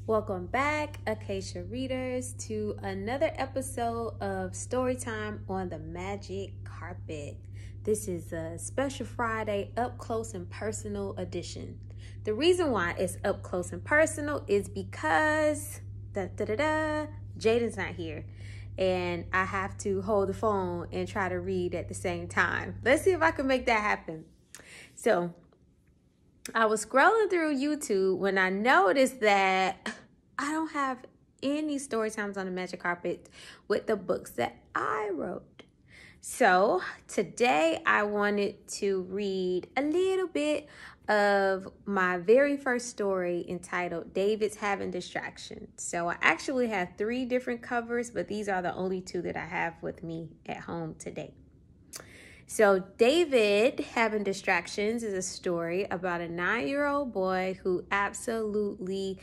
Welcome back, Acacia readers, to another episode of Storytime on the Magic Carpet. This is a special Friday up close and personal edition. The reason why it's up close and personal is because Jaden's not here and I have to hold the phone and try to read at the same time. Let's see if I can make that happen. So I was scrolling through YouTube when I noticed that I don't have any story times on the magic carpet with the books that I wrote. So today I wanted to read a little bit of my very first story entitled David's Having Distractions. So I actually have 3 different covers, but these are the only 2 that I have with me at home today. So David Having Distractions is a story about a 9-year-old boy who absolutely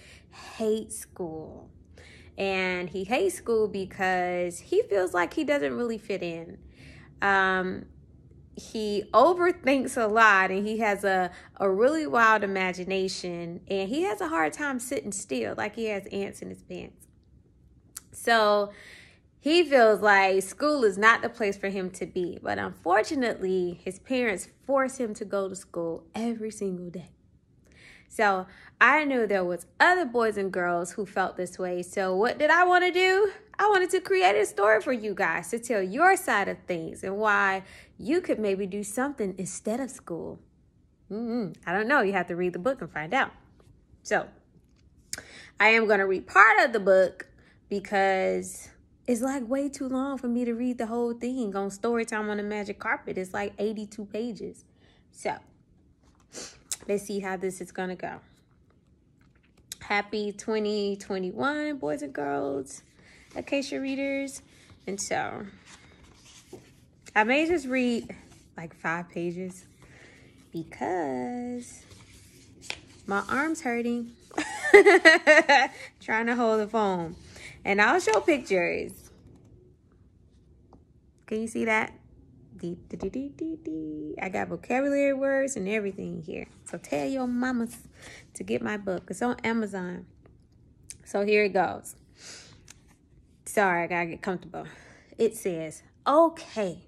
hates school. And he hates school because he feels like he doesn't really fit in. He overthinks a lot and he has a really wild imagination. And he has a hard time sitting still, like he has ants in his pants. So he feels like school is not the place for him to be. But unfortunately, his parents force him to go to school every single day. So I knew there was other boys and girls who felt this way. So what did I want to do? I wanted to create a story for you guys to tell your side of things and why you could maybe do something instead of school. I don't know. You have to read the book and find out. So I am going to read part of the book because it's like way too long for me to read the whole thing on Storytime on the Magic Carpet. It's like 82 pages. So let's see how this is going to go. Happy 2021, boys and girls, Acacia readers. And so I may just read like 5 pages because my arm's hurting. Trying to hold the phone. And I'll show pictures. Can you see that? I got vocabulary words and everything here. So tell your mamas to get my book. It's on Amazon. So here it goes. Sorry, I gotta get comfortable. It says, okay.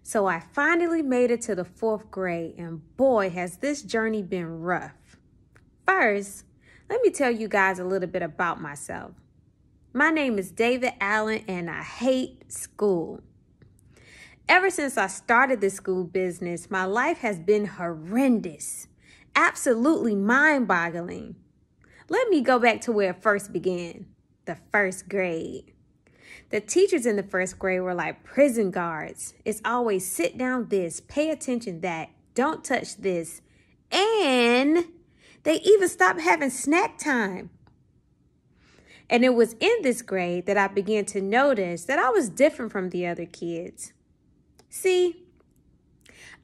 So I finally made it to the 4th grade, and boy, has this journey been rough. First, let me tell you guys a little bit about myself. My name is David Allen, and I hate school. Ever since I started this school business, my life has been horrendous, absolutely mind-boggling. Let me go back to where it first began, the 1st grade. The teachers in the 1st grade were like prison guards. It's always sit down this, pay attention that, don't touch this, and they even stopped having snack time. And it was in this grade that I began to notice that I was different from the other kids. See,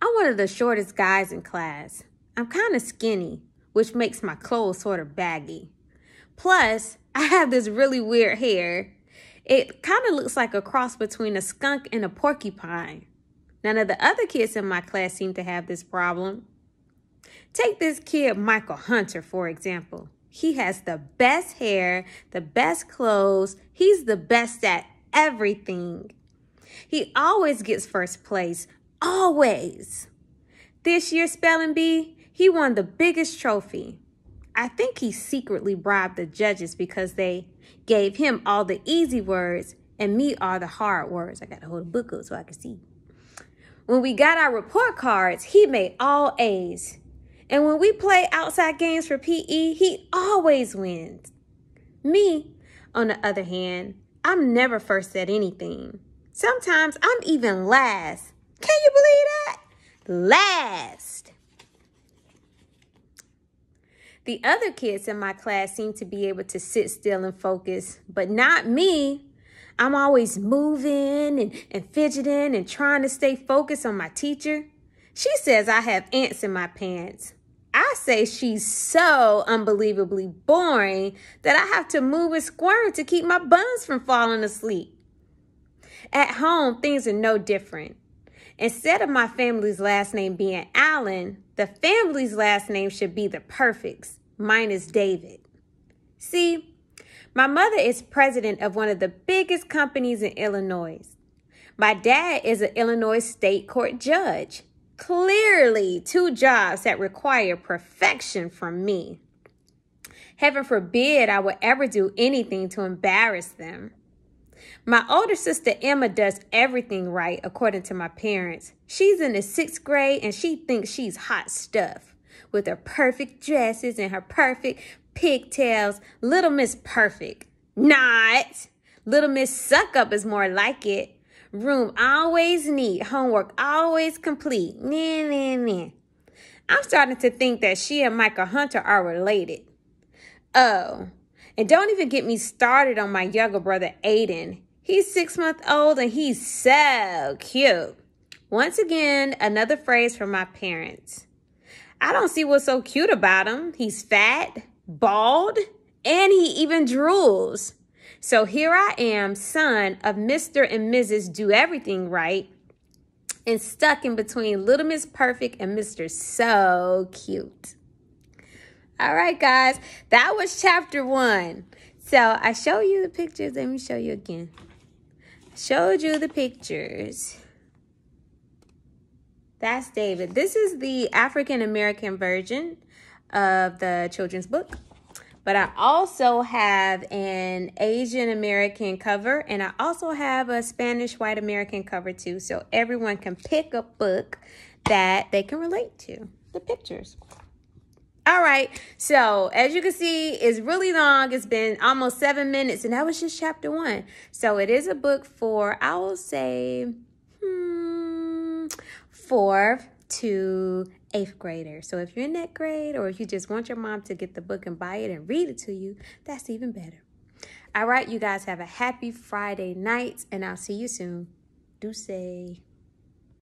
I'm one of the shortest guys in class. I'm kind of skinny, which makes my clothes sort of baggy. Plus, I have this really weird hair. It kind of looks like a cross between a skunk and a porcupine. None of the other kids in my class seem to have this problem. Take this kid, Michael Hunter, for example. He has the best hair, the best clothes. He's the best at everything. He always gets first place, always. This year's spelling bee, he won the biggest trophy. I think he secretly bribed the judges because they gave him all the easy words and me all the hard words. I got to hold the book up so I can see. When we got our report cards, he made all A's. And when we play outside games for PE, he always wins. Me, on the other hand, I'm never first at anything. Sometimes I'm even last. Can you believe that? Last. The other kids in my class seem to be able to sit still and focus, but not me. I'm always moving and fidgeting and trying to stay focused on my teacher. She says I have ants in my pants. I say she's so unbelievably boring that I have to move and squirm to keep my buns from falling asleep. At home, things are no different. Instead of my family's last name being Allen, the family's last name should be the Perfects. Mine is David. See, my mother is president of one of the biggest companies in Illinois. My dad is an Illinois state court judge. Clearly, two jobs that require perfection from me. Heaven forbid I would ever do anything to embarrass them. My older sister Emma does everything right, according to my parents. She's in the 6th grade and she thinks she's hot stuff. With her perfect dresses and her perfect pigtails. Little Miss Perfect. Not. Little Miss Suck Up is more like it. Room always neat. Homework always complete. Nah, nah, nah. I'm starting to think that she and Michael Hunter are related. Oh, and don't even get me started on my younger brother, Aiden. He's 6 months old and he's so cute. Once again, another phrase from my parents. I don't see what's so cute about him. He's fat, bald, and he even drools. So here I am, son of Mr. and Mrs. Do Everything Right, and stuck in between Little Miss Perfect and Mr. So Cute. All right, guys, that was chapter 1. So I showed you the pictures. Let me show you again. I showed you the pictures. That's David. This is the African-American version of the children's book. But I also have an Asian American cover, and I also have a Spanish white American cover too. So everyone can pick a book that they can relate to, the pictures. All right, so as you can see, it's really long. It's been almost 7 minutes, and that was just chapter 1. So it is a book for, I will say, 4th to 8th grader. So if you're in that grade, or if you just want your mom to get the book and buy it and read it to you, that's even better. All right, you guys have a happy Friday night, and I'll see you soon. Deuce.